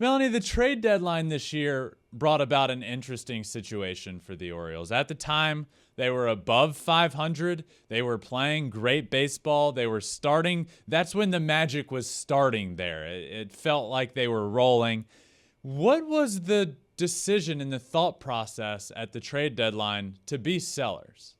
Melanie, the trade deadline this year brought about an interesting situation for the Orioles. At the time, they were above 500. They were playing great baseball. They were starting. That's when the magic was starting there. It felt like they were rolling. What was the decision and the thought process at the trade deadline to be sellers?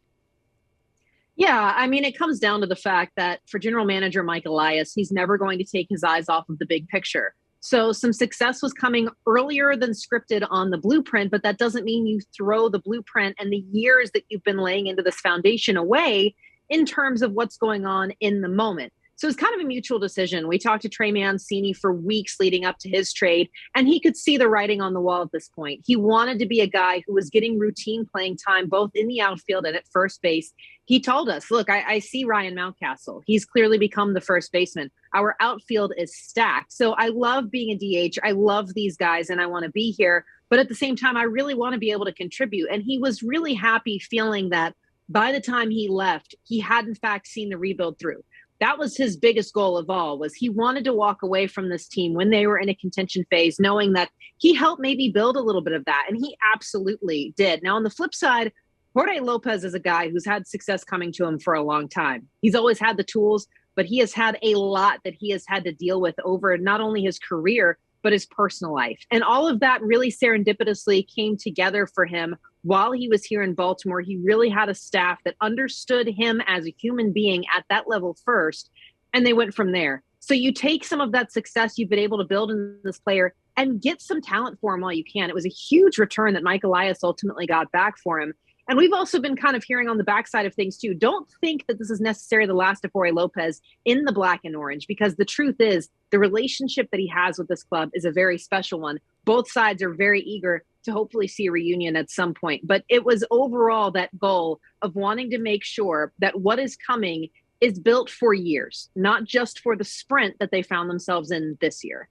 Yeah, I mean, it comes down to the fact that for general manager Mike Elias, he's never going to take his eyes off of the big picture. So some success was coming earlier than scripted on the blueprint, but that doesn't mean you throw the blueprint and the years that you've been laying into this foundation away in terms of what's going on in the moment. So it's kind of a mutual decision. We talked to Trey Mancini for weeks leading up to his trade, and he could see the writing on the wall at this point. He wanted to be a guy who was getting routine playing time, both in the outfield and at first base. He told us, look, I see Ryan Mountcastle. He's clearly become the first baseman. Our outfield is stacked. So I love being a DH. I love these guys, and I want to be here. But at the same time, I really want to be able to contribute. And he was really happy feeling that by the time he left, he had in fact seen the rebuild through. That was his biggest goal of all, was he wanted to walk away from this team when they were in a contention phase, knowing that he helped maybe build a little bit of that. And he absolutely did. Now, on the flip side, Jorge Lopez is a guy who's had success coming to him for a long time. He's always had the tools, but he has had a lot that he has had to deal with over not only his career, but his personal life. And all of that really serendipitously came together for him while he was here in Baltimore. He really had a staff that understood him as a human being at that level first, and they went from there. So you take some of that success you've been able to build in this player and get some talent for him while you can. It was a huge return that Mike Elias ultimately got back for him. And we've also been kind of hearing on the backside of things too. Don't think that this is necessarily the last of Jorge Lopez in the black and orange, because the truth is the relationship that he has with this club is a very special one. Both sides are very eager to hopefully see a reunion at some point. But it was overall that goal of wanting to make sure that what is coming is built for years, not just for the sprint that they found themselves in this year.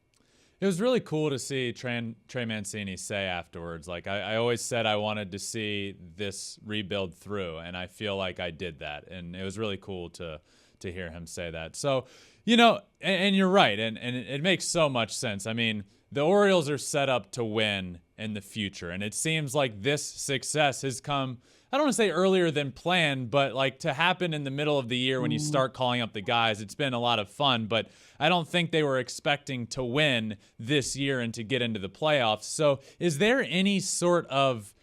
It was really cool to see Trey Mancini say afterwards, like, I always said I wanted to see this rebuild through, and I feel like I did that. And it was really cool to hear him say that. So, and you're right, and it makes so much sense. I mean, the Orioles are set up to win in the future, and it seems like this success has come, I don't want to say earlier than planned, but like to happen in the middle of the year when you start calling up the guys. It's been a lot of fun, but I don't think they were expecting to win this year and to get into the playoffs. So is there any sort of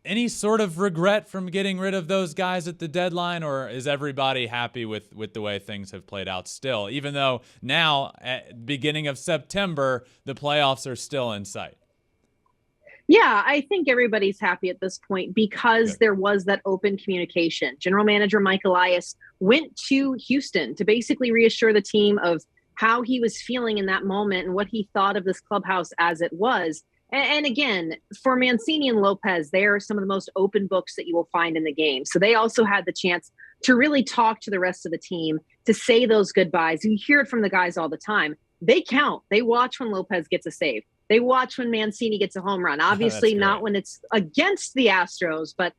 regret from getting rid of those guys at the deadline, or is everybody happy with the way things have played out still, even though now at beginning of September, the playoffs are still in sight? Yeah, I think everybody's happy at this point because there was that open communication. General manager Mike Elias went to Houston to basically reassure the team of how he was feeling in that moment and what he thought of this clubhouse as it was. And again, for Mancini and Lopez, they are some of the most open books that you will find in the game. So they also had the chance to really talk to the rest of the team, to say those goodbyes. You hear it from the guys all the time. They count. They watch when Lopez gets a save. They watch when Mancini gets a home run. Obviously, not when it's against the Astros, but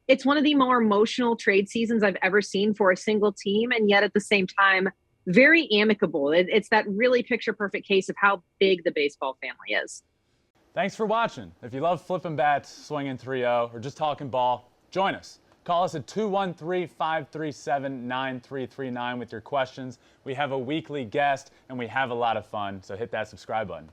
it's one of the more emotional trade seasons I've ever seen for a single team. And yet at the same time, very amicable. It's that really picture perfect case of how big the baseball family is. Thanks for watching. If you love flipping bats, swinging 3-0, or just talking ball, join us. Call us at 213-537-9339 with your questions. We have a weekly guest, and we have a lot of fun, so hit that subscribe button.